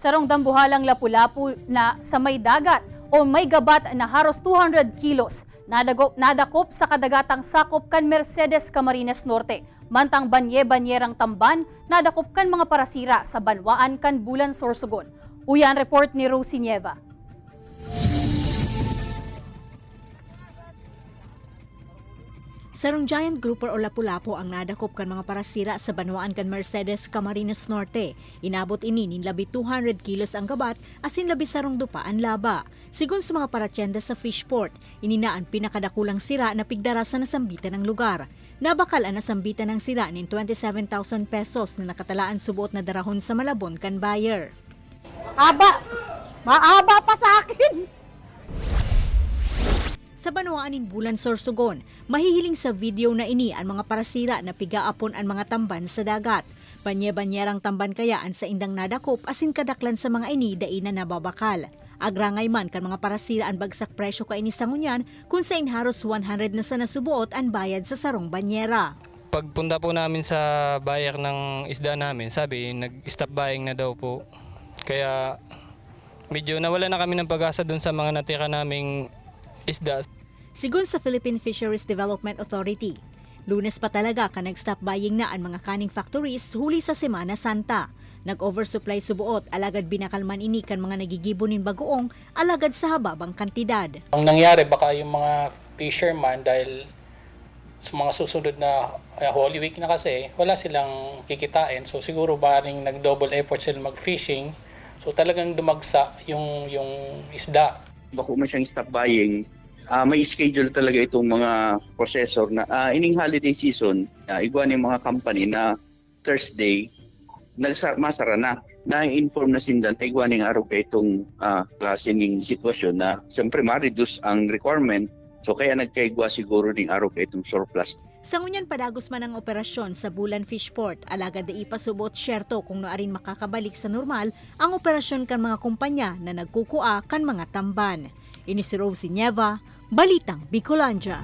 Sarong dambuhalang Lapu-Lapu na sa may dagat o may gabat na haros 200 kilos nadakop sa kadagatang sakop kan Mercedes Camarines Norte. Mantang banye-banyerang tamban nadakop kan mga parasira sa banwaan kan Bulan Sorsogon. Uyan report ni Rosie Nieva. Sarong giant grouper o Lapu-Lapu ang nadakop kan mga parasira sa banwaan kan Mercedes Camarines Norte. Inabot ini nin labi 200 kilos ang gabat asin labi sarong dupa ang laba. Sigun sa mga paratyenda sa Fishport, ininaan pinakadakulang sira na pigdarasan na sambitan ng lugar. Nabakal ang nasambitan ng sira nin 27,000 pesos na nakatalaan subuot na darahon sa Malabon kan buyer. Maaba pa sa akin! Sa banwaan in Bulan Sorsogon, mahihiling sa video na ini ang mga parasira na pigaapon ang mga tamban sa dagat. Banye-banyerang tamban kayaan sa indang nadakop asin kadaklan sa mga ini dai na nababakal. Agrangay man kan mga parasira ang bagsak presyo ka ini sa ngunyan kung sa inharos 100 na sa nasubuot ang bayad sa sarong banyera. Pagpunta po namin sa buyer ng isda namin, sabi nag-stop buying na daw po. Kaya medyo nawala na kami ng pag-asa dun sa mga natira naming isda. Sigun sa Philippine Fisheries Development Authority, Lunes pa talaga ka nag-stop buying na ang mga canning factories huli sa Semana Santa. Nag-oversupply subuot, alagad binakalman ini kan mga nagigibonin bagoong, alagad sa hababang kantidad. Ang nangyari baka yung mga fisherman dahil sa mga susunod na Holy Week na kasi, wala silang kikitain. So siguro baring nag-double effort sila mag-fishing. So talagang dumagsa yung isda. Bako man siyang stop buying, may schedule talaga itong mga processor na ining holiday season, igwan yung mga company na Thursday, masara na. Na-inform na sindan, igwan yung araw ka itong klaseng sitwasyon na siyempre ma-reduce ang requirement. So kaya nagkaigwa siguro ng araw ka itong surplus. Sa ngunyan padagos man ang operasyon sa Bulan Fishport, alagad da ipasubot syerto kung naarin makakabalik sa normal ang operasyon kan mga kumpanya na nagkukua kan mga tamban. Ini si Rosie Nieva, Balitang Bicolandia.